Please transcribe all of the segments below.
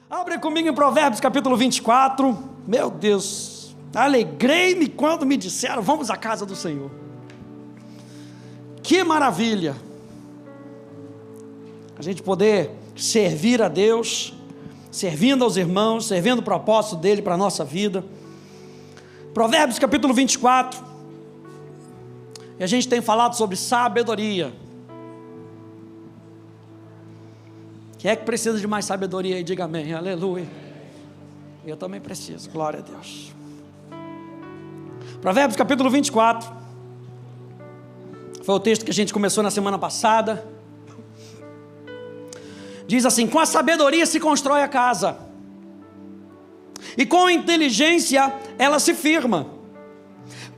Abre comigo em Provérbios capítulo 24. Meu Deus, alegrei-me quando me disseram: vamos à casa do Senhor. Que maravilha a gente poder servir a Deus, servindo aos irmãos, servindo o propósito dele para a nossa vida. Provérbios capítulo 24, e a gente tem falado sobre sabedoria. Quem é que precisa de mais sabedoria aí? Diga amém, aleluia. Eu também preciso, glória a Deus. Provérbios capítulo 24, foi o texto que a gente começou na semana passada. Diz assim: com a sabedoria se constrói a casa, e com a inteligência ela se firma.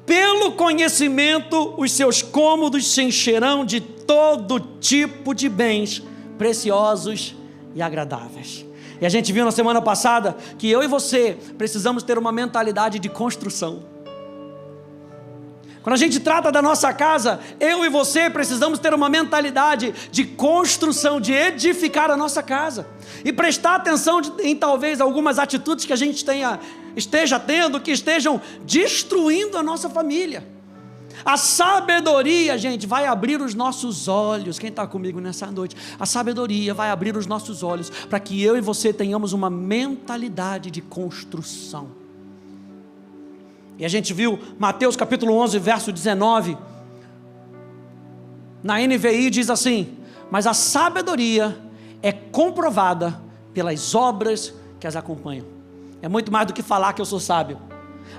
Pelo conhecimento os seus cômodos se encherão de todo tipo de bens preciosos e agradáveis. E a gente viu na semana passada que eu e você precisamos ter uma mentalidade de construção. Quando a gente trata da nossa casa, eu e você precisamos ter uma mentalidade de construção, de edificar a nossa casa, e prestar atenção em talvez algumas atitudes que a gente esteja tendo, que estejam destruindo a nossa família. A sabedoria, gente, vai abrir os nossos olhos. Quem está comigo nessa noite? A sabedoria vai abrir os nossos olhos para que eu e você tenhamos uma mentalidade de construção. E a gente viu Mateus capítulo 11, verso 19. Na NVI diz assim: mas a sabedoria é comprovada pelas obras que as acompanham. É muito mais do que falar que eu sou sábio.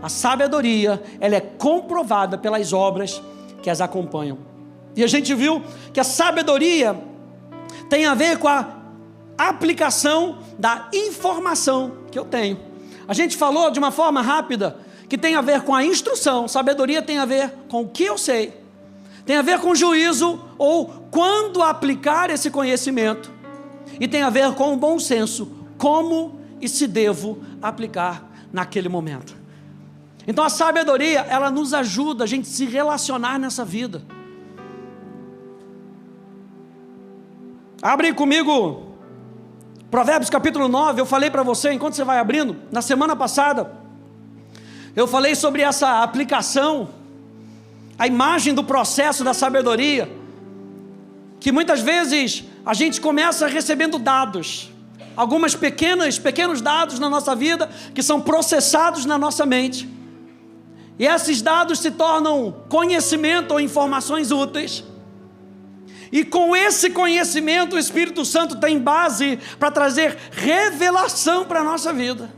A sabedoria, ela é comprovada pelas obras que as acompanham. E a gente viu que a sabedoria tem a ver com a aplicação da informação que eu tenho. A gente falou de uma forma rápida que tem a ver com a instrução. Sabedoria tem a ver com o que eu sei, tem a ver com juízo, ou quando aplicar esse conhecimento, e tem a ver com o bom senso, como e se devo aplicar naquele momento. Então a sabedoria, ela nos ajuda a gente se relacionar nessa vida. Abre comigo Provérbios capítulo 9. Eu falei para você, enquanto você vai abrindo, na semana passada eu falei sobre essa aplicação, a imagem do processo da sabedoria, que muitas vezes a gente começa recebendo dados, pequenos dados na nossa vida, que são processados na nossa mente, e esses dados se tornam conhecimento ou informações úteis, e com esse conhecimento o Espírito Santo tem base para trazer revelação para a nossa vida.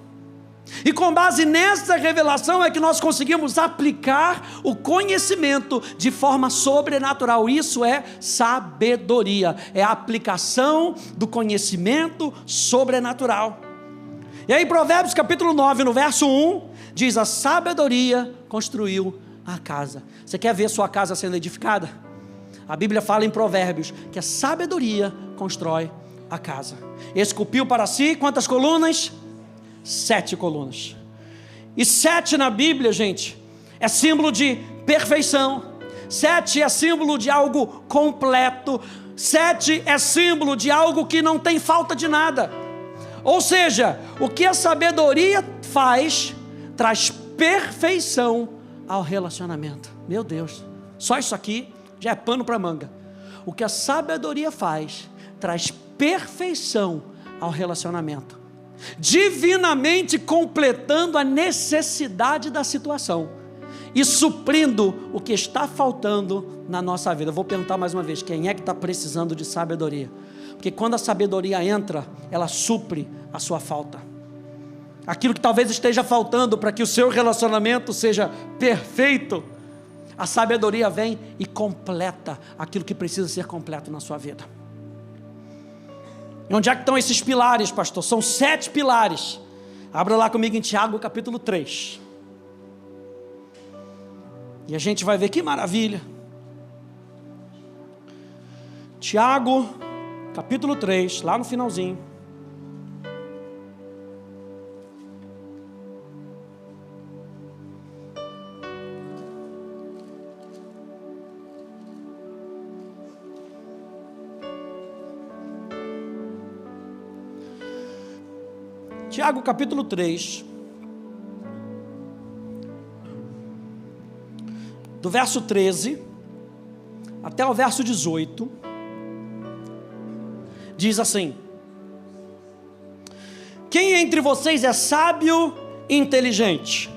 E com base nessa revelação é que nós conseguimos aplicar o conhecimento de forma sobrenatural. Isso é sabedoria, é a aplicação do conhecimento sobrenatural. E aí Provérbios capítulo 9, no verso 1, diz: a sabedoria construiu a casa. Você quer ver sua casa sendo edificada? A Bíblia fala em Provérbios que a sabedoria constrói a casa. Esculpiu para si quantas colunas? 7 colunas. E 7 na Bíblia, gente, é símbolo de perfeição. 7 é símbolo de algo completo. 7 é símbolo de algo que não tem falta de nada. Ou seja, o que a sabedoria faz, traz perfeição ao relacionamento. Meu Deus, só isso aqui já é pano para manga. O que a sabedoria faz, traz perfeição ao relacionamento, divinamente completando a necessidade da situação e suprindo o que está faltando na nossa vida. Eu vou perguntar mais uma vez: quem é que está precisando de sabedoria? Porque quando a sabedoria entra, ela supre a sua falta. Aquilo que talvez esteja faltando para que o seu relacionamento seja perfeito, a sabedoria vem e completa aquilo que precisa ser completo na sua vida. E onde é que estão esses pilares, pastor? São 7 pilares. Abra lá comigo em Tiago capítulo 3. E a gente vai ver que maravilha. Tiago capítulo 3, lá no finalzinho. Tiago capítulo 3, do verso 13 até o verso 18, diz assim: quem entre vocês é sábio e inteligente?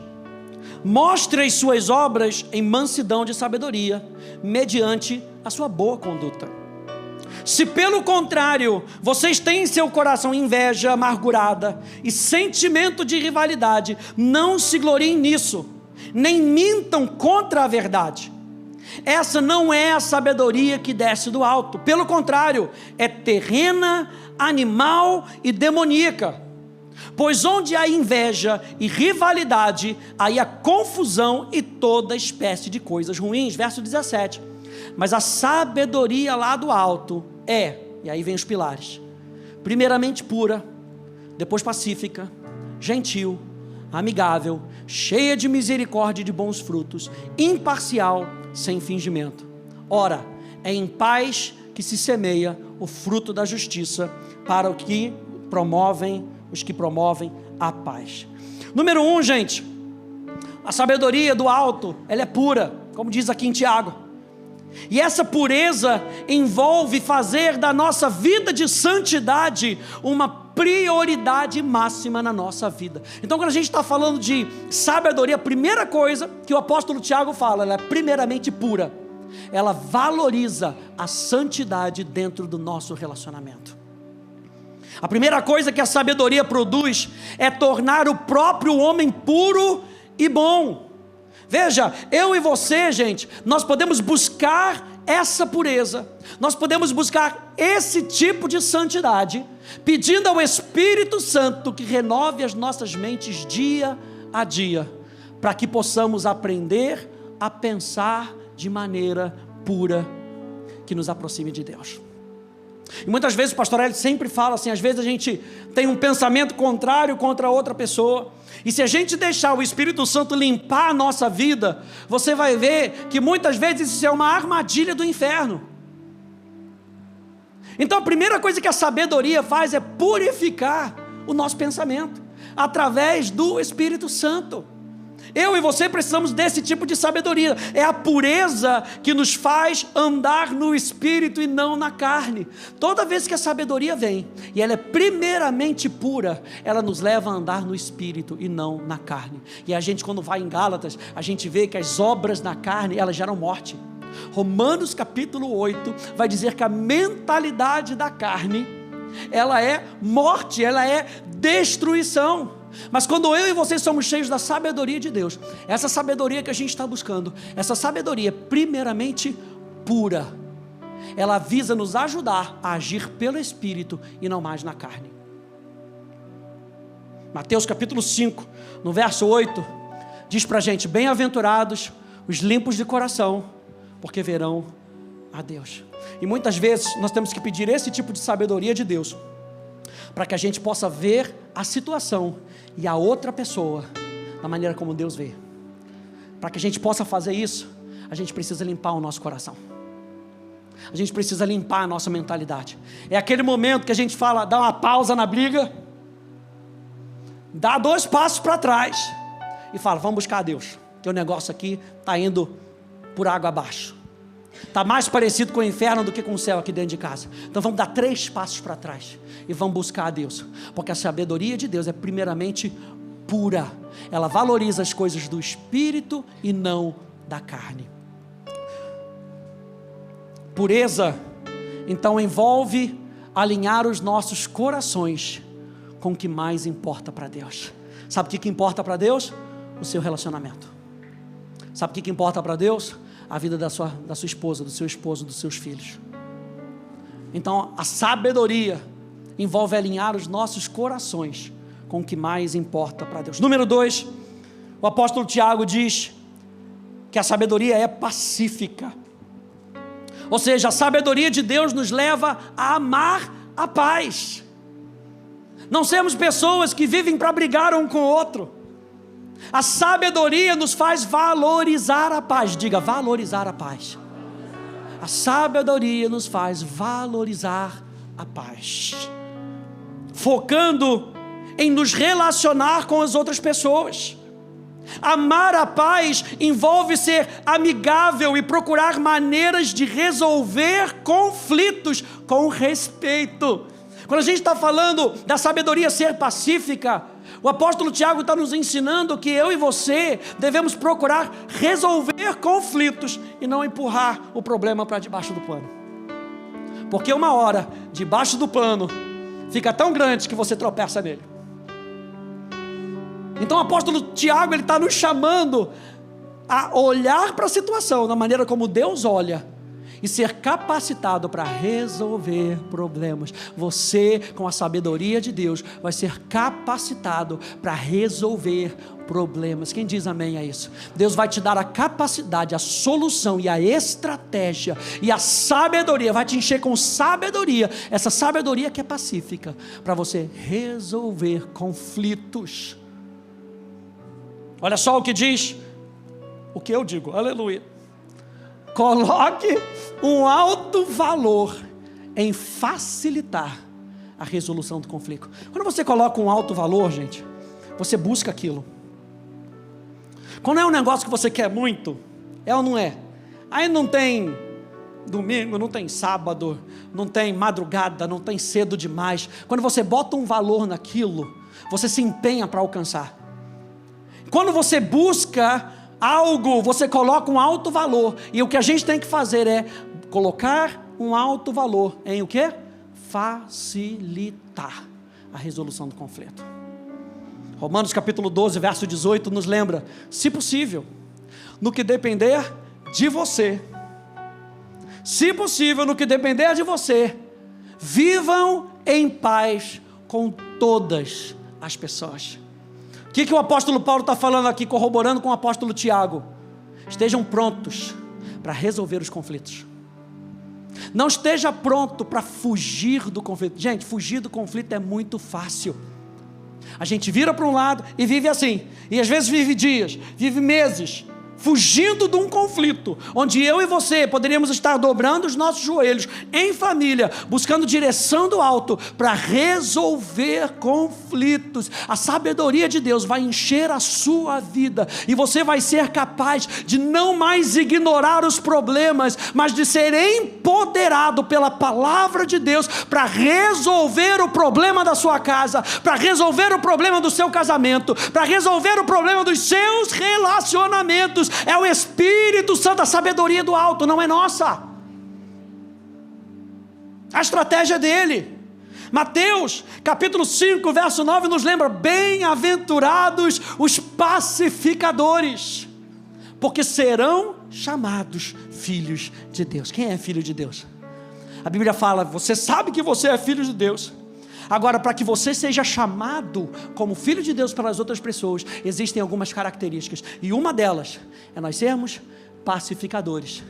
Mostre as suas obras em mansidão de sabedoria, mediante a sua boa conduta. Se pelo contrário, vocês têm em seu coração inveja amargurada e sentimento de rivalidade, não se gloriem nisso, nem mintam contra a verdade. Essa não é a sabedoria que desce do alto, pelo contrário, é terrena, animal e demoníaca. Pois onde há inveja e rivalidade, aí há confusão e toda espécie de coisas ruins. Verso 17. Mas a sabedoria lá do alto é, e aí vem os pilares: primeiramente pura, depois pacífica, gentil, amigável, cheia de misericórdia e de bons frutos, imparcial, sem fingimento. Ora, é em paz que se semeia o fruto da justiça para os que promovem a paz. Número 1, gente, a sabedoria do alto, ela é pura, como diz aqui em Tiago. E essa pureza envolve fazer da nossa vida de santidade uma prioridade máxima na nossa vida. Então, quando a gente está falando de sabedoria, a primeira coisa que o apóstolo Tiago fala, ela é primeiramente pura. Ela valoriza a santidade dentro do nosso relacionamento. A primeira coisa que a sabedoria produz é tornar o próprio homem puro e bom. Veja, eu e você, gente, nós podemos buscar essa pureza, nós podemos buscar esse tipo de santidade, pedindo ao Espírito Santo que renove as nossas mentes dia a dia, para que possamos aprender a pensar de maneira pura, que nos aproxime de Deus. E muitas vezes o pastor Hélio sempre fala assim, às vezes a gente tem um pensamento contrário contra outra pessoa, e se a gente deixar o Espírito Santo limpar a nossa vida, você vai ver que muitas vezes isso é uma armadilha do inferno. Então a primeira coisa que a sabedoria faz é purificar o nosso pensamento, através do Espírito Santo. Eu e você precisamos desse tipo de sabedoria. É a pureza que nos faz andar no Espírito e não na carne. Toda vez que a sabedoria vem, e ela é primeiramente pura, ela nos leva a andar no Espírito e não na carne. E a gente, quando vai em Gálatas, a gente vê que as obras na carne, elas geram morte. Romanos capítulo 8 vai dizer que a mentalidade da carne, ela é morte, ela é destruição. Mas quando eu e você somos cheios da sabedoria de Deus, essa sabedoria que a gente está buscando, essa sabedoria primeiramente pura, ela visa nos ajudar a agir pelo Espírito e não mais na carne. Mateus capítulo 5, no verso 8, diz para a gente: bem-aventurados os limpos de coração, porque verão a Deus. E muitas vezes nós temos que pedir esse tipo de sabedoria de Deus, para que a gente possa ver a situação e a outra pessoa da maneira como Deus vê. Para que a gente possa fazer isso, a gente precisa limpar o nosso coração. A gente precisa limpar a nossa mentalidade. É aquele momento que a gente fala, dá uma pausa na briga, dá 2 passos para trás e fala: vamos buscar a Deus, que o negócio aqui está indo por água abaixo. Está mais parecido com o inferno do que com o céu aqui dentro de casa. Então vamos dar 3 passos para trás e vamos buscar a Deus, porque a sabedoria de Deus é primeiramente pura. Ela valoriza as coisas do Espírito e não da carne. Pureza, então, envolve alinhar os nossos corações com o que mais importa para Deus. Sabe o que importa para Deus? O seu relacionamento. Sabe o que importa para Deus? A vida da sua esposa, do seu esposo, dos seus filhos. Então a sabedoria envolve alinhar os nossos corações com o que mais importa para Deus. Número 2, o apóstolo Tiago diz que a sabedoria é pacífica. Ou seja, a sabedoria de Deus nos leva a amar a paz. Não sermos pessoas que vivem para brigar um com o outro. A sabedoria nos faz valorizar a paz. Diga, valorizar a paz. A sabedoria nos faz valorizar a paz, focando em nos relacionar com as outras pessoas. Amar a paz envolve ser amigável e procurar maneiras de resolver conflitos com respeito. Quando a gente está falando da sabedoria ser pacífica, o apóstolo Tiago está nos ensinando que eu e você devemos procurar resolver conflitos e não empurrar o problema para debaixo do pano. Porque uma hora, debaixo do pano, fica tão grande que você tropeça nele. Então o apóstolo Tiago, ele está nos chamando a olhar para a situação da maneira como Deus olha e ser capacitado para resolver problemas. Você, com a sabedoria de Deus, vai ser capacitado para resolver problemas. Quem diz amém a isso? Deus vai te dar a capacidade, a solução e a estratégia e a sabedoria, vai te encher com sabedoria, essa sabedoria que é pacífica, para você resolver conflitos. Olha só o que diz, o que eu digo, aleluia. Coloque um alto valor em facilitar a resolução do conflito. Quando você coloca um alto valor, gente, você busca aquilo. Quando é um negócio que você quer muito, é ou não é? Aí não tem domingo, não tem sábado, não tem madrugada, não tem cedo demais. Quando você bota um valor naquilo, você se empenha para alcançar. Quando você busca algo, você coloca um alto valor. E o que a gente tem que fazer é colocar um alto valor em o quê? Facilitar a resolução do conflito. Romanos capítulo 12, verso 18 nos lembra: se possível, no que depender de você, se possível, no que depender de você, vivam em paz com todas as pessoas. O que o apóstolo Paulo está falando aqui, corroborando com o apóstolo Tiago? Estejam prontos para resolver os conflitos. Não esteja pronto para fugir do conflito. Gente, fugir do conflito é muito fácil. A gente vira para um lado e vive assim. E às vezes vive dias, vive meses, fugindo de um conflito, onde eu e você poderíamos estar dobrando os nossos joelhos em família, buscando direção do alto para resolver conflitos. A sabedoria de Deus vai encher a sua vida e você vai ser capaz de não mais ignorar os problemas, mas de ser empoderado pela palavra de Deus para resolver o problema da sua casa, para resolver o problema do seu casamento, para resolver o problema dos seus relacionamentos. É o Espírito Santo, a sabedoria do alto, não é nossa. A estratégia dele. Mateus capítulo 5, verso 9 nos lembra: bem-aventurados os pacificadores, porque serão chamados filhos de Deus. Quem é filho de Deus? A Bíblia fala: você sabe que você é filho de Deus. Agora, para que você seja chamado como filho de Deus pelas outras pessoas, existem algumas características, e uma delas é nós sermos pacificadores,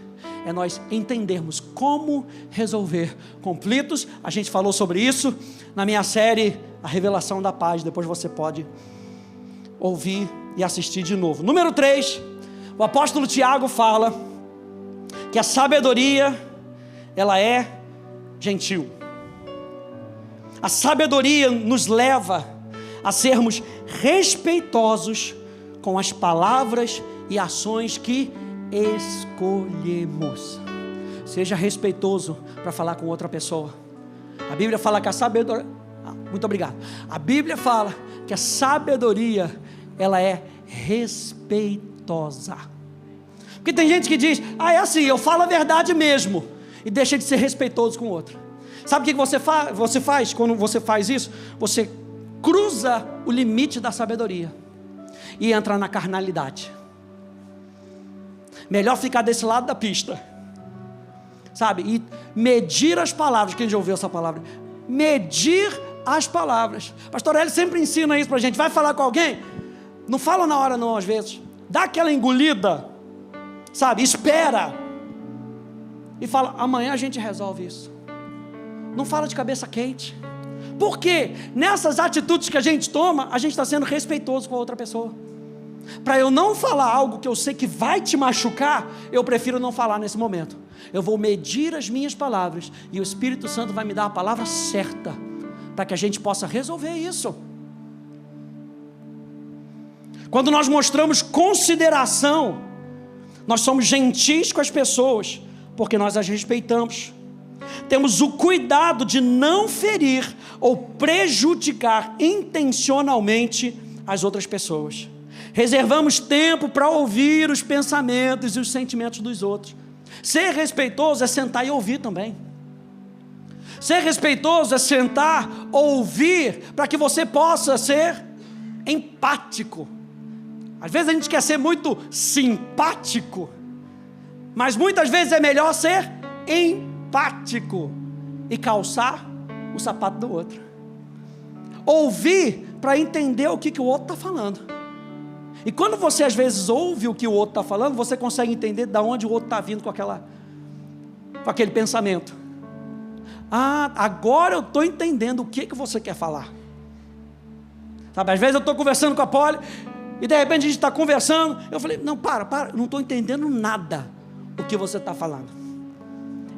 é nós entendermos como resolver conflitos. A gente falou sobre isso na minha série A Revelação da Paz, depois você pode ouvir e assistir de novo. Número 3, o apóstolo Tiago fala que a sabedoria, ela é gentil. A sabedoria nos leva a sermos respeitosos com as palavras e ações que escolhemos. Seja respeitoso para falar com outra pessoa. A Bíblia fala que a sabedoria... muito obrigado. A Bíblia fala que a sabedoria, ela é respeitosa. Porque tem gente que diz: é assim, eu falo a verdade mesmo, e deixa de ser respeitoso com o outro. Sabe o que você faz quando você faz isso? Você cruza o limite da sabedoria e entra na carnalidade. Melhor ficar desse lado da pista, sabe? E medir as palavras. Quem já ouviu essa palavra? Medir as palavras. Pastor Hélio sempre ensina isso para a gente. Vai falar com alguém? Não fala na hora não, às vezes. Dá aquela engolida, sabe? Espera. E fala: amanhã a gente resolve isso. Não fala de cabeça quente. Por quê? Nessas atitudes que a gente toma, a gente está sendo respeitoso com a outra pessoa. Para eu não falar algo que eu sei que vai te machucar, eu prefiro não falar nesse momento. Eu vou medir as minhas palavras e o Espírito Santo vai me dar a palavra certa para que a gente possa resolver isso. Quando nós mostramos consideração, nós somos gentis com as pessoas, porque nós as respeitamos. Temos o cuidado de não ferir ou prejudicar intencionalmente as outras pessoas. Reservamos tempo para ouvir os pensamentos e os sentimentos dos outros. Ser respeitoso é sentar e ouvir também. Ser respeitoso é sentar, ouvir, para que você possa ser empático. Às vezes a gente quer ser muito simpático, mas muitas vezes é melhor ser empático e calçar o sapato do outro. Ouvir para entender o que o outro está falando. E quando você às vezes ouve o que o outro está falando, você consegue entender de onde o outro está vindo com aquele pensamento. Ah, agora eu estou entendendo o que você quer falar. Sabe, às vezes eu estou conversando com a Polly, e de repente a gente está conversando, eu falei, não, para, não estou entendendo nada o que você está falando.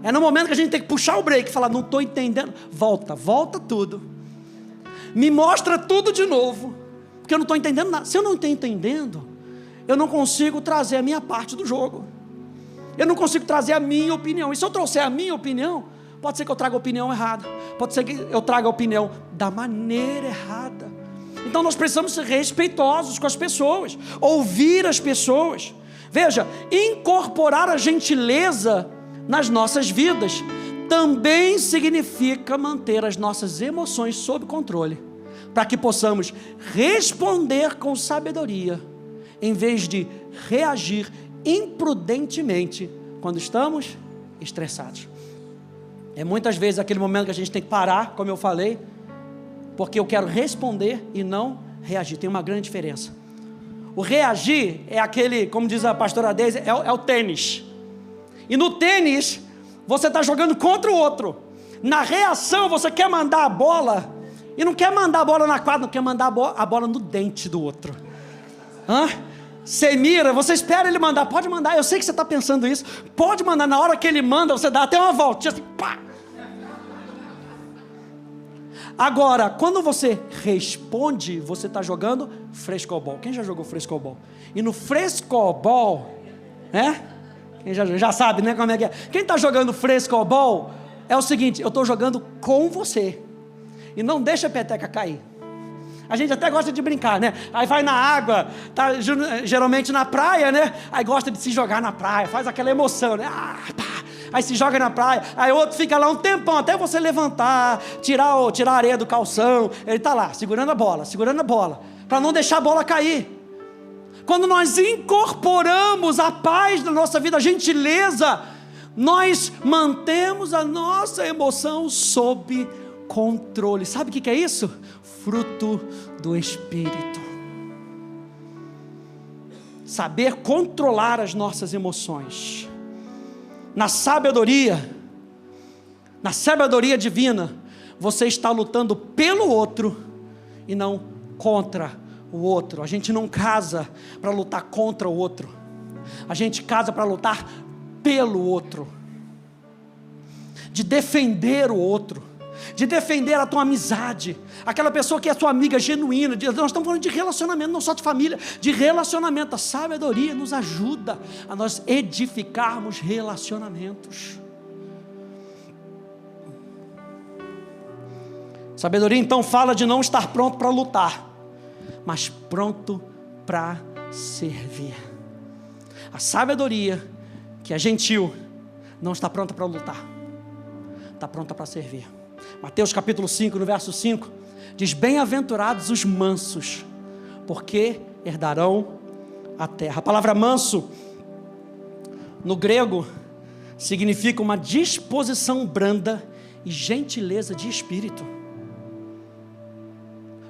É no momento que a gente tem que puxar o break e falar, não estou entendendo, volta tudo, me mostra tudo de novo, porque eu não estou entendendo nada. Se eu não estou entendendo, eu não consigo trazer a minha parte do jogo, eu não consigo trazer a minha opinião, e se eu trouxer a minha opinião, pode ser que eu traga a opinião errada, pode ser que eu traga a opinião da maneira errada. Então nós precisamos ser respeitosos com as pessoas, ouvir as pessoas. Veja, incorporar a gentileza nas nossas vidas também significa manter as nossas emoções sob controle, para que possamos responder com sabedoria, em vez de reagir imprudentemente quando estamos estressados. É muitas vezes aquele momento que a gente tem que parar, como eu falei, porque eu quero responder e não reagir. Tem uma grande diferença. O reagir é aquele, como diz a pastora Deise, é o tênis. E no tênis, você está jogando contra o outro. Na reação, você quer mandar a bola, e não quer mandar a bola na quadra, não quer mandar a bola no dente do outro. Você mira, você espera ele mandar, pode mandar, eu sei que você está pensando isso, pode mandar, na hora que ele manda, você dá até uma voltinha assim, pá. Agora, quando você responde, você está jogando frescobol. Quem já jogou frescobol? E no frescobol, quem já sabe, né, como é que é? Quem está jogando frescobol é o seguinte, eu estou jogando com você. E não deixa a peteca cair. A gente até gosta de brincar, né? Aí vai na água, tá geralmente na praia, né? Aí gosta de se jogar na praia, faz aquela emoção, né? Aí se joga na praia, aí outro fica lá um tempão, até você levantar, tirar a areia do calção, ele está lá, segurando a bola, para não deixar a bola cair. Quando nós incorporamos a paz na nossa vida, a gentileza, nós mantemos a nossa emoção sob controle. Sabe o que é isso? Fruto do Espírito. Saber controlar as nossas emoções. Na sabedoria divina, você está lutando pelo outro e não contra o outro. A gente não casa para lutar contra o outro, a gente casa para lutar pelo outro, de defender o outro, de defender a tua amizade, aquela pessoa que é tua amiga genuína. Nós estamos falando de relacionamento, não só de família, de relacionamento. A sabedoria nos ajuda a nós edificarmos relacionamentos. Sabedoria então fala de não estar pronto para lutar, mas pronto para servir. A sabedoria, que é gentil, não está pronta para lutar, está pronta para servir. Mateus capítulo 5, no verso 5, diz: bem-aventurados os mansos, porque herdarão a terra. A palavra manso, no grego, significa uma disposição branda e gentileza de espírito.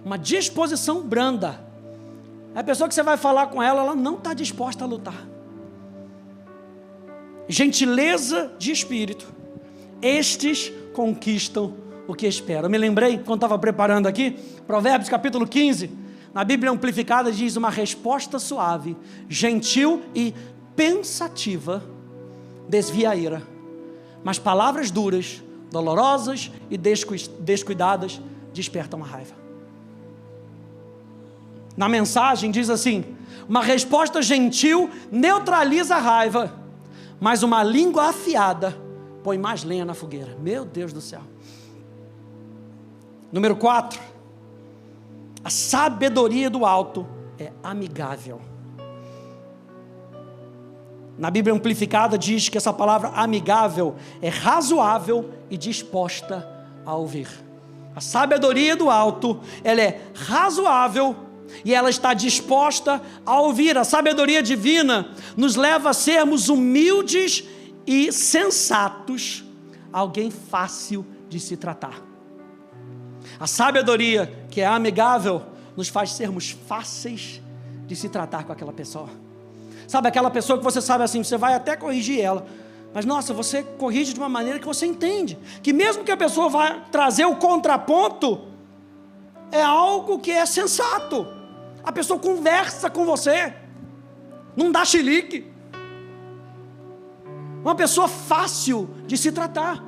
Uma disposição branda. É a pessoa que você vai falar com ela, ela não está disposta a lutar. Gentileza de espírito. Estes conquistam o que esperam. Eu me lembrei, quando estava preparando aqui, Provérbios capítulo 15, na Bíblia Amplificada diz: uma resposta suave, gentil e pensativa desvia a ira, mas palavras duras, dolorosas e descuidadas despertam a raiva. Na mensagem diz assim: uma resposta gentil neutraliza a raiva, mas uma língua afiada põe mais lenha na fogueira. Meu Deus do céu. Número 4, a sabedoria do alto é amigável. Na Bíblia Amplificada diz que essa palavra amigável é razoável e disposta a ouvir. A sabedoria do alto, ela é razoável e ela está disposta a ouvir. A sabedoria divina nos leva a sermos humildes e sensatos, alguém fácil de se tratar. A sabedoria que é amigável nos faz sermos fáceis de se tratar com aquela pessoa. Sabe aquela pessoa que você sabe assim, você vai até corrigir ela, mas nossa, você corrige de uma maneira que você entende, que mesmo que a pessoa vá trazer o contraponto, é algo que é sensato. A pessoa conversa com você, não dá chilique. Uma pessoa fácil de se tratar.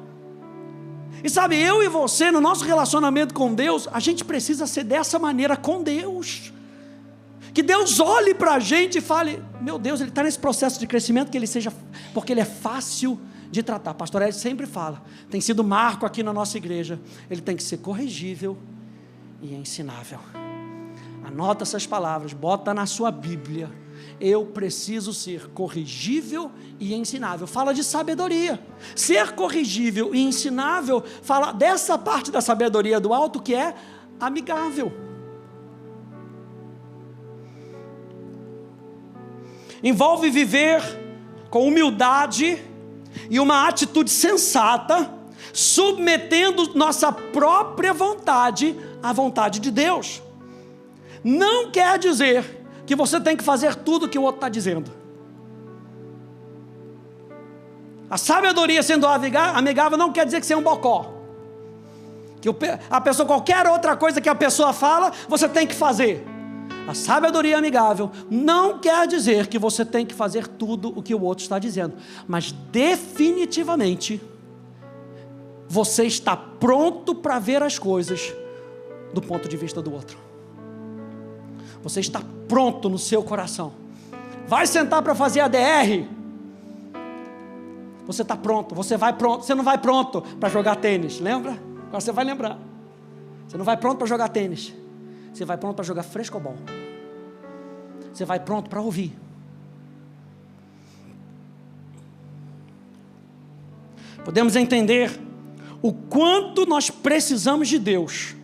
E sabe, eu e você, no nosso relacionamento com Deus, a gente precisa ser dessa maneira com Deus. Que Deus olhe para a gente e fale: meu Deus, ele está nesse processo de crescimento, que ele seja, porque ele é fácil de tratar. Pastor Ed sempre fala, tem sido marco aqui na nossa igreja, ele tem que ser corrigível e ensinável. Anota essas palavras, bota na sua Bíblia. Eu preciso ser corrigível e ensinável. Fala de sabedoria. Ser corrigível e ensinável fala dessa parte da sabedoria do alto que é amigável. Envolve viver com humildade e uma atitude sensata, submetendo nossa própria vontade à vontade de Deus. Não quer dizer que você tem que fazer tudo o que o outro está dizendo. A sabedoria sendo amigável não quer dizer que você é um bocó, que a pessoa, qualquer outra coisa que a pessoa fala, você tem que fazer. A sabedoria amigável não quer dizer que você tem que fazer tudo o que o outro está dizendo, mas definitivamente você está pronto para ver as coisas do ponto de vista do outro. Você está pronto no seu coração. Vai sentar para fazer a DR. Você está pronto, você vai pronto. Você não vai pronto para jogar tênis, lembra? Agora você vai lembrar. Você não vai pronto para jogar tênis. Você vai pronto para jogar frescobol. Você vai pronto para ouvir. Podemos entender o quanto nós precisamos de Deus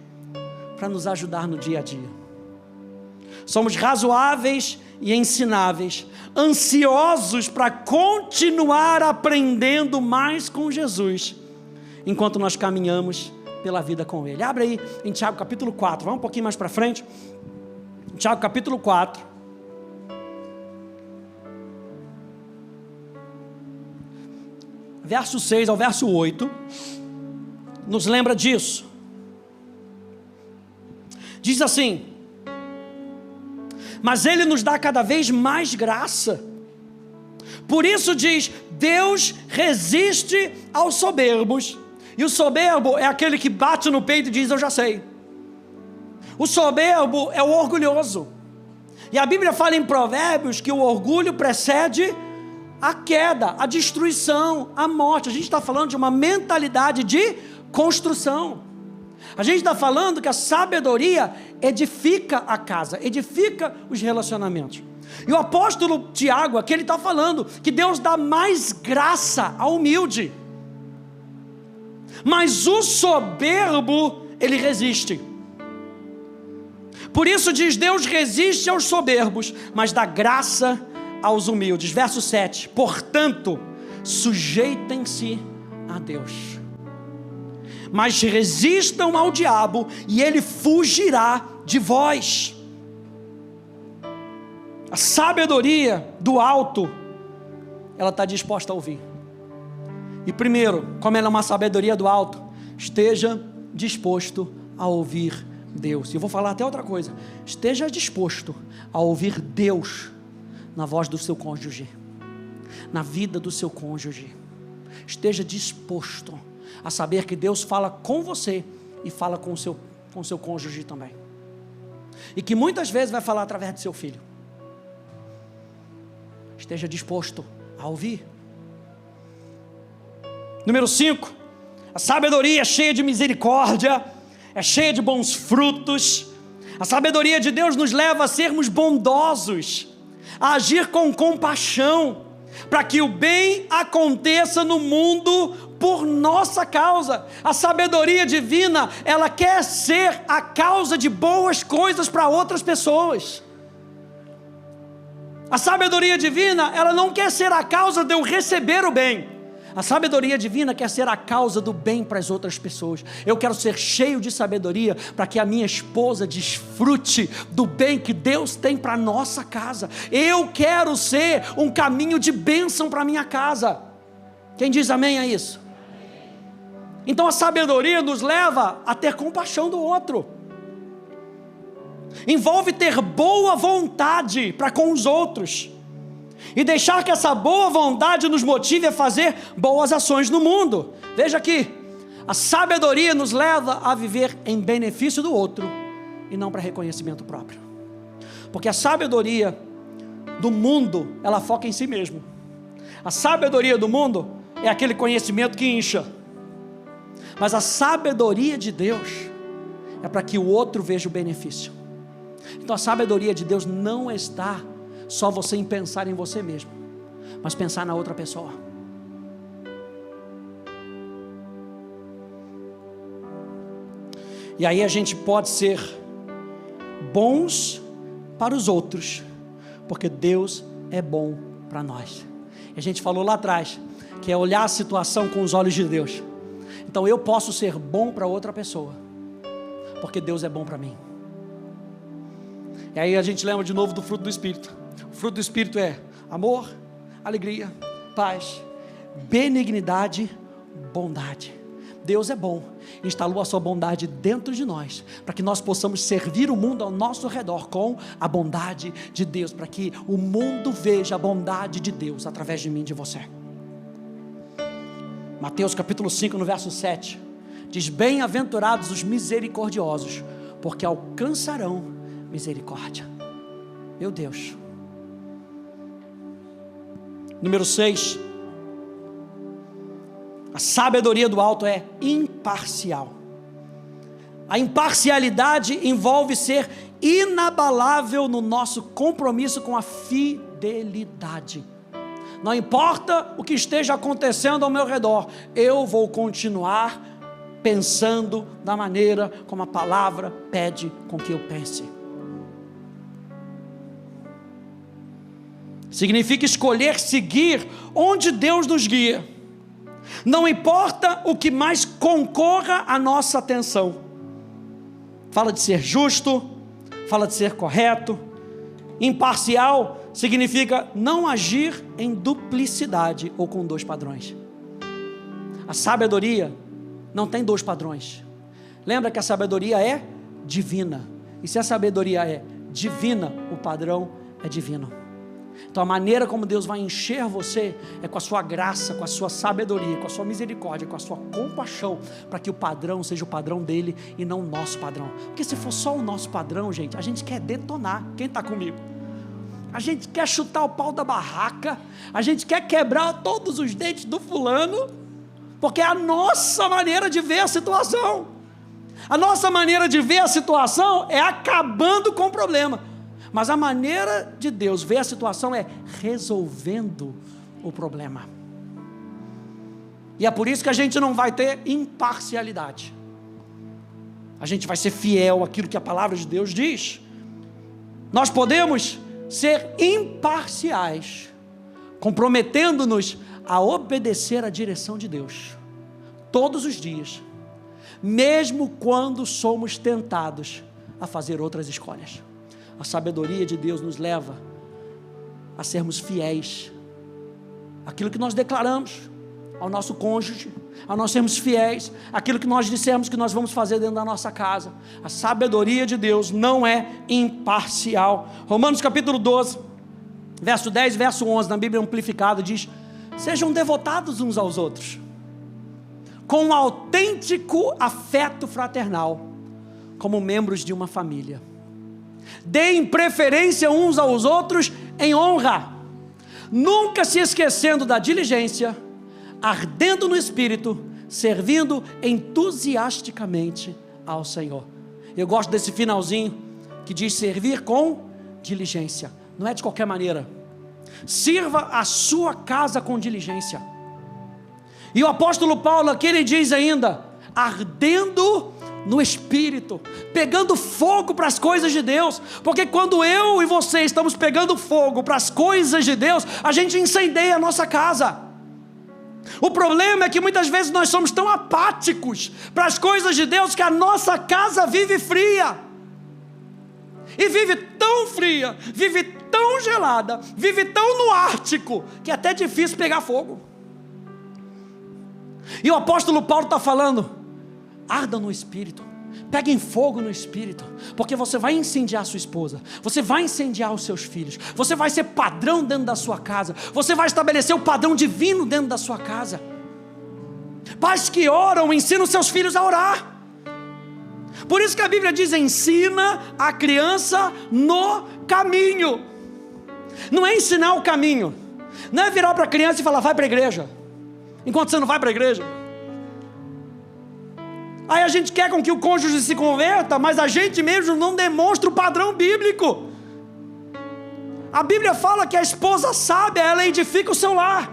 para nos ajudar no dia a dia. Somos razoáveis e ensináveis, ansiosos para continuar aprendendo mais com Jesus, enquanto nós caminhamos pela vida com Ele. Abre aí em Tiago capítulo 4, vamos um pouquinho mais para frente. Tiago capítulo 4. Verso 6 ao verso 8, nos lembra disso. Diz assim: mas Ele nos dá cada vez mais graça. Por isso diz, Deus resiste aos soberbos. E o soberbo é aquele que bate no peito e diz, eu já sei. O soberbo é o orgulhoso. E a Bíblia fala em Provérbios que o orgulho precede a queda, a destruição, a morte. A gente está falando de uma mentalidade de construção. A gente está falando que a sabedoria edifica a casa, edifica os relacionamentos. E o apóstolo Tiago aqui, ele está falando que Deus dá mais graça ao humilde. Mas o soberbo, ele resiste. Por isso diz, Deus resiste aos soberbos, mas dá graça aos humildes. Verso 7, portanto, sujeitem-se a Deus. Mas resistam ao diabo e ele fugirá de vós. A sabedoria do alto, ela está disposta a ouvir. E primeiro, como ela é uma sabedoria do alto, esteja disposto a ouvir Deus. E eu vou falar até outra coisa, esteja disposto a ouvir Deus na voz do seu cônjuge, na vida do seu cônjuge. Esteja disposto a saber que Deus fala com você e fala com o seu cônjuge também. e que muitas vezes vai falar através do seu filho. Esteja disposto a ouvir. Número 5, a sabedoria é cheia de misericórdia, é cheia de bons frutos. A sabedoria de Deus nos leva a sermos bondosos, a agir com compaixão, para que o bem aconteça no mundo por nossa causa. A sabedoria divina, ela quer ser a causa de boas coisas para outras pessoas. A sabedoria divina, ela não quer ser a causa de eu receber o bem. A sabedoria divina quer ser a causa do bem para as outras pessoas. Eu quero ser cheio de sabedoria para que a minha esposa desfrute do bem que Deus tem para a nossa casa. Eu quero ser um caminho de bênção para a minha casa. Quem diz amém a isso? Então a sabedoria nos leva a ter compaixão do outro. Envolve ter boa vontade para com os outros. E deixar que essa boa vontade nos motive a fazer boas ações no mundo. Veja aqui, a sabedoria nos leva a viver em benefício do outro e não para reconhecimento próprio. Porque a sabedoria do mundo, ela foca em si mesmo. A sabedoria do mundo é aquele conhecimento que incha. Mas a sabedoria de Deus é para que o outro veja o benefício. Então a sabedoria de Deus não está só você em pensar em você mesmo, mas pensar na outra pessoa. E aí a gente pode ser bons para os outros, porque Deus é bom para nós. E a gente falou lá atrás, que é olhar a situação com os olhos de Deus. Então eu posso ser bom para outra pessoa, porque Deus é bom para mim. E aí a gente lembra de novo do fruto do Espírito. O fruto do Espírito é amor, alegria, paz, benignidade, bondade. Deus é bom, instalou a sua bondade dentro de nós, para que nós possamos servir o mundo ao nosso redor com a bondade de Deus, para que o mundo veja a bondade de Deus através de mim e de você. Mateus capítulo 5 no verso 7, diz: bem-aventurados os misericordiosos, porque alcançarão misericórdia. Meu Deus. Número 6, a sabedoria do alto é imparcial. A imparcialidade envolve ser inabalável no nosso compromisso com a fidelidade. Não importa o que esteja acontecendo ao meu redor, eu vou continuar pensando da maneira como a palavra pede com que eu pense. Significa escolher seguir onde Deus nos guia. Não importa o que mais concorra à nossa atenção. Fala de ser justo, fala de ser correto. Imparcial significa não agir em duplicidade ou com dois padrões. A sabedoria não tem dois padrões. Lembra que a sabedoria é divina. E se a sabedoria é divina, o padrão é divino. Então a maneira como Deus vai encher você é com a sua graça, com a sua sabedoria, com a sua misericórdia, com a sua compaixão, para que o padrão seja o padrão dele e não o nosso padrão. Porque se for só o nosso padrão, gente, a gente quer detonar. Quem está comigo? A gente quer chutar o pau da barraca, a gente quer quebrar todos os dentes do fulano, porque é a nossa maneira de ver a situação. A nossa maneira de ver a situação é acabando com o problema. Mas a maneira de Deus ver a situação é resolvendo o problema. E é por isso que a gente não vai ter imparcialidade. A gente vai ser fiel àquilo que a palavra de Deus diz. Nós podemos ser imparciais, comprometendo-nos a obedecer à direção de Deus, todos os dias, mesmo quando somos tentados a fazer outras escolhas. A sabedoria de Deus nos leva a sermos fiéis àquilo que nós declaramos ao nosso cônjuge, a nós sermos fiéis àquilo que nós dissemos que nós vamos fazer dentro da nossa casa. A sabedoria de Deus não é imparcial. Romanos capítulo 12, verso 10 e verso 11, na Bíblia Amplificada, diz: sejam devotados uns aos outros, com um autêntico afeto fraternal, como membros de uma família. Deem preferência uns aos outros em honra, nunca se esquecendo da diligência, ardendo no Espírito, servindo entusiasticamente ao Senhor. Eu gosto desse finalzinho que diz servir com diligência. Não é de qualquer maneira. Sirva a sua casa com diligência. E o apóstolo Paulo aqui ele diz ainda, ardendo no Espírito, pegando fogo para as coisas de Deus, porque quando eu e você estamos pegando fogo para as coisas de Deus, a gente incendeia a nossa casa. O problema é que muitas vezes nós somos tão apáticos para as coisas de Deus, que a nossa casa vive fria, e vive tão fria, vive tão gelada, vive tão no Ártico, que é até difícil pegar fogo. E o apóstolo Paulo está falando, arda no Espírito, peguem fogo no Espírito, porque você vai incendiar a sua esposa, você vai incendiar os seus filhos, você vai ser padrão dentro da sua casa, você vai estabelecer o padrão divino dentro da sua casa. Pais que oram, ensinam seus filhos a orar. Por isso que a Bíblia diz, ensina a criança no caminho. Não é ensinar o caminho, não é virar para a criança e falar, vai para a igreja, enquanto você não vai para a igreja. Aí a gente quer com que o cônjuge se converta, mas a gente mesmo não demonstra o padrão bíblico. A Bíblia fala que a esposa sábia, ela edifica o seu lar,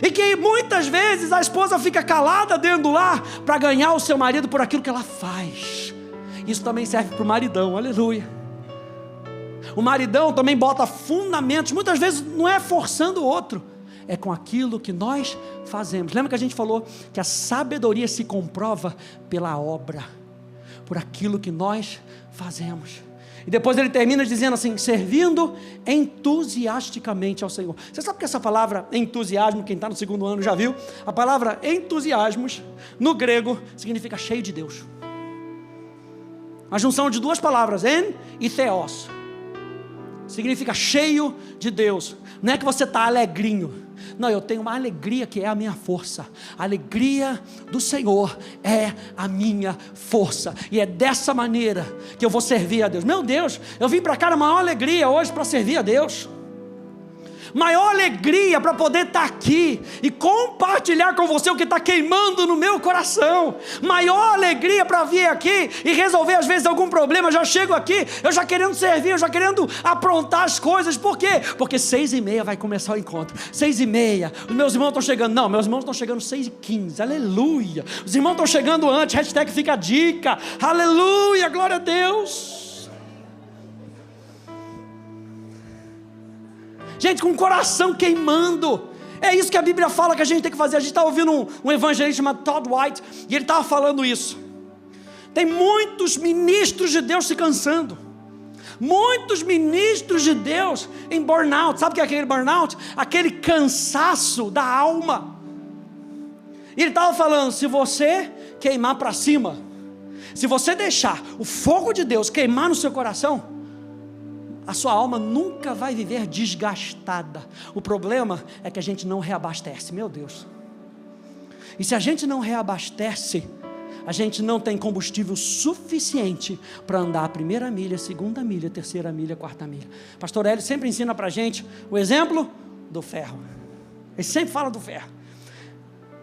e que muitas vezes a esposa fica calada dentro do lar, para ganhar o seu marido por aquilo que ela faz. Isso também serve para o maridão, aleluia. O maridão também bota fundamentos, muitas vezes não é forçando o outro, é com aquilo que nós fazemos. Lembra que a gente falou que a sabedoria se comprova pela obra, por aquilo que nós fazemos. E depois ele termina dizendo assim, servindo entusiasticamente ao Senhor. Você sabe que essa palavra entusiasmo, quem está no segundo ano já viu, a palavra entusiasmos no grego significa cheio de Deus. A junção de duas palavras, en e theos, significa cheio de Deus. Não é que você está alegrinho, não, eu tenho uma alegria que é a minha força. A alegria do Senhor é a minha força, e é dessa maneira que eu vou servir a Deus. Meu Deus, eu vim para cá na maior alegria hoje para servir a Deus, maior alegria para poder estar aqui e compartilhar com você o que está queimando no meu coração, maior alegria para vir aqui e resolver às vezes algum problema. Já chego aqui, eu já querendo servir, eu já querendo aprontar as coisas. Por quê? Porque 6h30 vai começar o encontro, 6h30, os meus irmãos estão chegando. Não, meus irmãos estão chegando 6h15, aleluia. Os irmãos estão chegando antes, hashtag fica a dica, aleluia, glória a Deus. Gente, com o coração queimando. É isso que a Bíblia fala que a gente tem que fazer. A gente está ouvindo um evangelista chamado Todd White, e ele estava falando isso. Tem muitos ministros de Deus se cansando, muitos ministros de Deus em burnout. Sabe o que é aquele burnout? Aquele cansaço da alma. E ele estava falando, se você queimar para cima, se você deixar o fogo de Deus queimar no seu coração, a sua alma nunca vai viver desgastada. O problema é que a gente não reabastece, meu Deus. E se a gente não reabastece, a gente não tem combustível suficiente para andar a primeira milha, segunda milha, terceira milha, quarta milha. Pastor Hélio sempre ensina para a gente o exemplo do ferro. Ele sempre fala do ferro.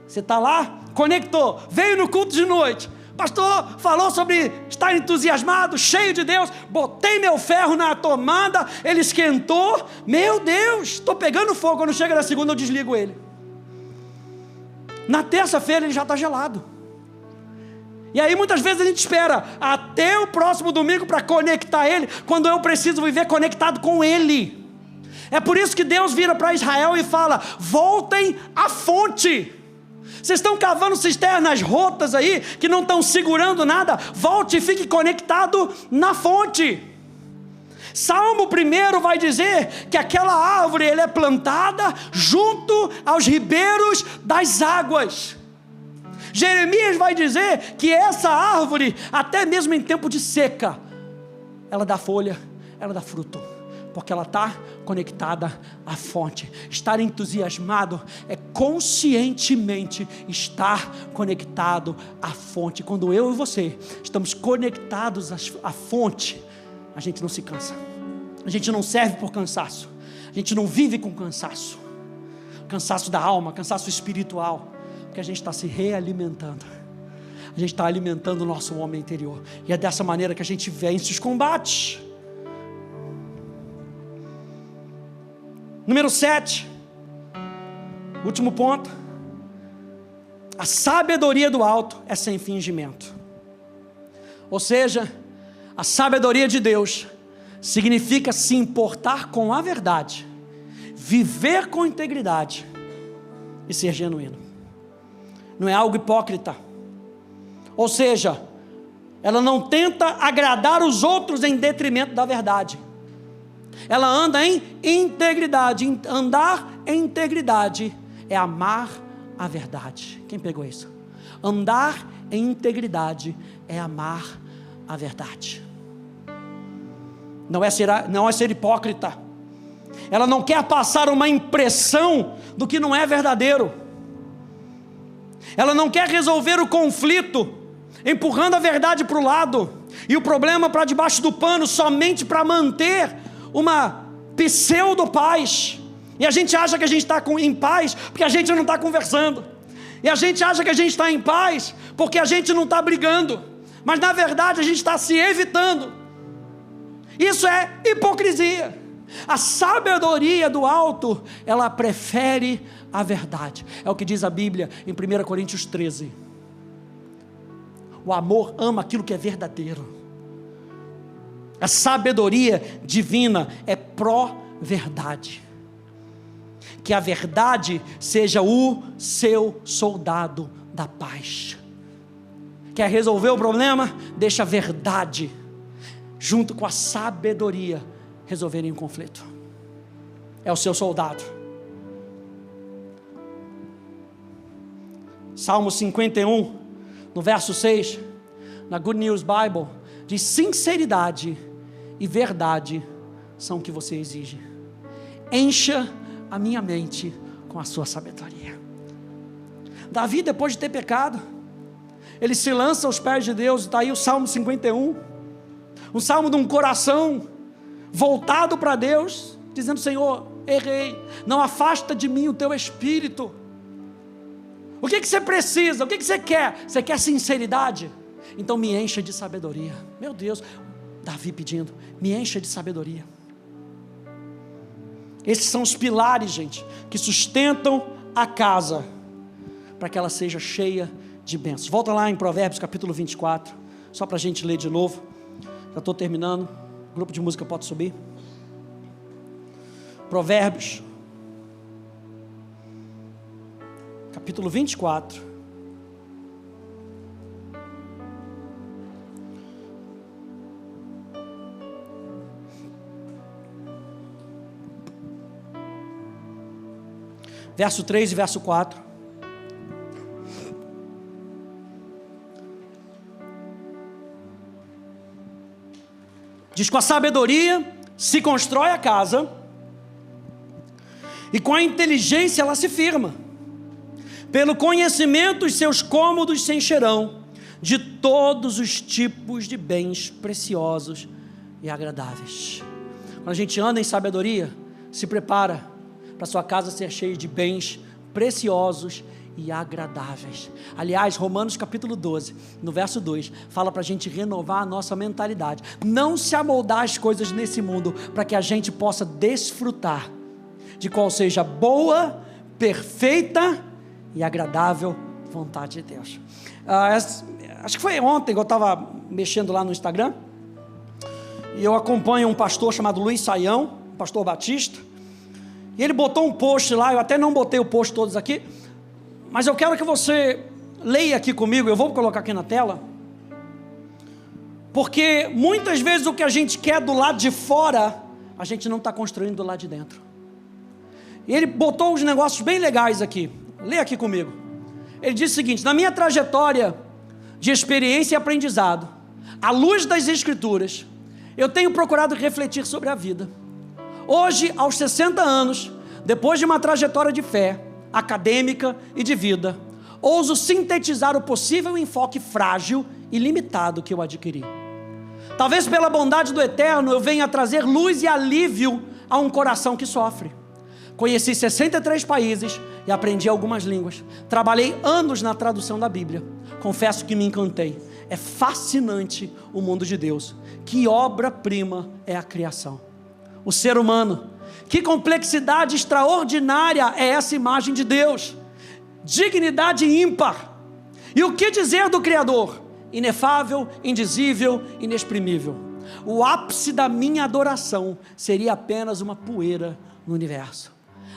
Você está lá, conectou, veio no culto de noite, pastor falou sobre estar entusiasmado, cheio de Deus, botei meu ferro na tomada, ele esquentou, meu Deus, estou pegando fogo. Quando chega na segunda eu desligo ele, na terça-feira ele já está gelado. E aí muitas vezes a gente espera até o próximo domingo para conectar ele, quando eu preciso viver conectado com ele. É por isso que Deus vira para Israel e fala, voltem à fonte. Vocês estão cavando cisternas rotas aí, que não estão segurando nada. Volte e fique conectado na fonte. Salmo 1 vai dizer que aquela árvore ela é plantada junto aos ribeiros das águas. Jeremias vai dizer que essa árvore, até mesmo em tempo de seca, ela dá folha, ela dá fruto, porque ela está conectada à fonte. Estar entusiasmado é conscientemente estar conectado à fonte. Quando eu e você estamos conectados à fonte, a gente não se cansa. A gente não serve por cansaço. A gente não vive com cansaço. Cansaço da alma, cansaço espiritual. Porque a gente está se realimentando. A gente está alimentando o nosso homem interior. E é dessa maneira que a gente vence os combates. Número 7. Último ponto. A sabedoria do alto é sem fingimento. Ou seja, a sabedoria de Deus significa se importar com a verdade, viver com integridade e ser genuíno. Não é algo hipócrita. Ou seja, ela não tenta agradar os outros em detrimento da verdade. Ela anda em integridade. Andar em integridade é amar a verdade. Quem pegou isso? Andar em integridade é amar a verdade. Não é ser hipócrita. Ela não quer passar uma impressão do que não é verdadeiro. Ela não quer resolver o conflito empurrando a verdade para o lado e o problema para debaixo do pano somente para manter uma pseudo-paz. E a gente acha que a gente está em paz porque a gente não está conversando. E a gente acha que a gente está em paz porque a gente não está brigando. Mas na verdade a gente está se evitando. Isso é hipocrisia. A sabedoria do alto, ela prefere a verdade. É o que diz a Bíblia em 1 Coríntios 13. O amor ama aquilo que é verdadeiro. A sabedoria divina é pró-verdade. Que a verdade seja o seu soldado da paz. Quer resolver o problema? Deixa a verdade junto com a sabedoria resolverem o conflito. É o seu soldado. Salmo 51, no verso 6, na Good News Bible, diz: sinceridade e verdade são o que você exige. Encha a minha mente com a sua sabedoria. Davi, depois de ter pecado, ele se lança aos pés de Deus. Está aí o Salmo 51, um salmo de um coração voltado para Deus, dizendo: Senhor, errei, não afasta de mim o teu espírito. O que você precisa? O que você quer? Você quer sinceridade? Então me encha de sabedoria. Meu Deus, Davi pedindo: me encha de sabedoria. Esses são os pilares, gente, que sustentam a casa, para que ela seja cheia de bênçãos. Volta lá em Provérbios capítulo 24, só para a gente ler de novo. Já estou terminando. O grupo de música pode subir. Provérbios capítulo 24. Verso 3 e verso 4. Diz: com a sabedoria se constrói a casa, e com a inteligência ela se firma. Pelo conhecimento os seus cômodos se encherão de todos os tipos de bens preciosos e agradáveis. Quando a gente anda em sabedoria, se prepara para sua casa ser cheia de bens preciosos e agradáveis. Aliás, Romanos capítulo 12, no verso 2, fala para a gente renovar a nossa mentalidade, não se amoldar as coisas nesse mundo, para que a gente possa desfrutar de qual seja a boa, perfeita e agradável vontade de Deus. Acho que foi ontem que eu estava mexendo lá no Instagram, e eu acompanho um pastor chamado Luiz Saião, um pastor batista, e ele botou um post lá. Eu até não botei o post todos aqui, mas eu quero que você leia aqui comigo. Eu vou colocar aqui na tela, porque muitas vezes o que a gente quer do lado de fora, a gente não está construindo do lado de dentro. E ele botou uns negócios bem legais aqui. Leia aqui comigo. Ele diz o seguinte: na minha trajetória de experiência e aprendizado, à luz das Escrituras, eu tenho procurado refletir sobre a vida. Hoje, aos 60 anos, depois de uma trajetória de fé, acadêmica e de vida, ouso sintetizar o possível enfoque frágil e limitado que eu adquiri. Talvez pela bondade do Eterno eu venha trazer luz e alívio a um coração que sofre. Conheci 63 países e aprendi algumas línguas. Trabalhei anos na tradução da Bíblia. Confesso que me encantei. É fascinante o mundo de Deus. Que obra-prima é a criação. O ser humano. Que complexidade extraordinária é essa imagem de Deus. Dignidade ímpar. E o que dizer do Criador? Inefável, indizível, inexprimível. O ápice da minha adoração seria apenas uma poeira no universo.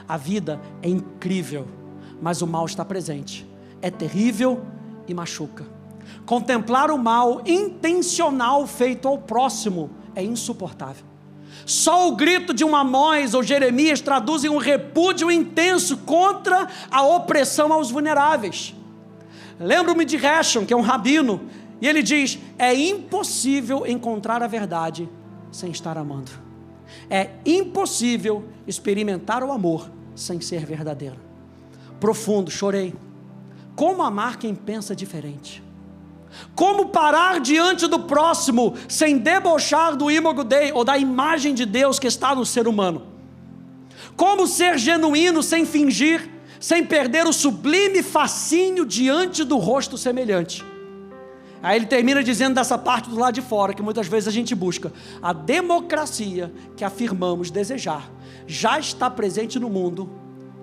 A vida é incrível, mas o mal está presente. É terrível e machuca. Contemplar o mal intencional feito ao próximo é insuportável. Só o grito de um Amós ou Jeremias traduzem um repúdio intenso contra a opressão aos vulneráveis. Lembro-me de Heschel, que é um rabino, e ele diz: é impossível encontrar a verdade sem estar amando. É impossível experimentar o amor sem ser verdadeiro. Profundo, chorei. Como amar quem pensa diferente? Como parar diante do próximo sem debochar do imago Dei ou da imagem de Deus que está no ser humano? Como ser genuíno sem fingir, sem perder o sublime fascínio diante do rosto semelhante? Aí ele termina dizendo dessa parte do lado de fora, que muitas vezes a gente busca. A democracia que afirmamos desejar já está presente no mundo,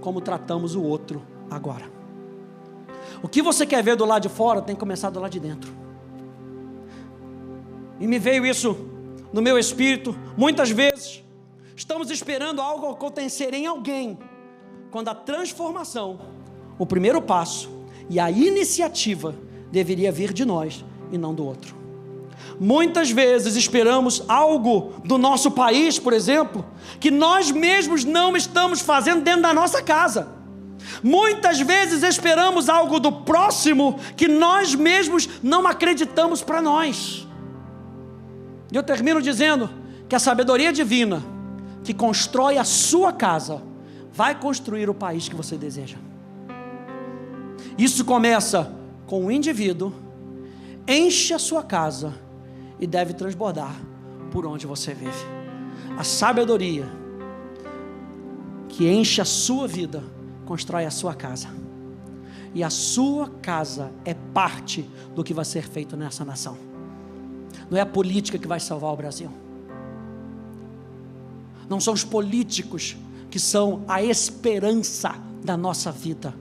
como tratamos o outro agora. O que você quer ver do lado de fora tem que começar do lado de dentro. E me veio isso no meu espírito. Muitas vezes estamos esperando algo acontecer em alguém, quando a transformação, o primeiro passo e a iniciativa deveria vir de nós e não do outro. Muitas vezes esperamos algo do nosso país, por exemplo, que nós mesmos não estamos fazendo dentro da nossa casa. Muitas vezes esperamos algo do próximo que nós mesmos não acreditamos para nós. E eu termino dizendo que a sabedoria divina que constrói a sua casa vai construir o país que você deseja. Isso começa com o indivíduo, enche a sua casa e deve transbordar por onde você vive. A sabedoria que enche a sua vida constrói a sua casa. E a sua casa é parte do que vai ser feito nessa nação. Não é a política que vai salvar o Brasil. Não são os políticos que são a esperança da nossa vida.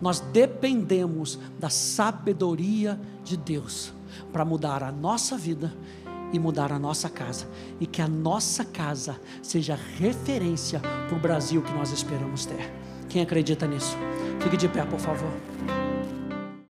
Nós dependemos da sabedoria de Deus para mudar a nossa vida e mudar a nossa casa, e que a nossa casa seja referência para o Brasil que nós esperamos ter. Quem acredita nisso? Fique de pé, por favor.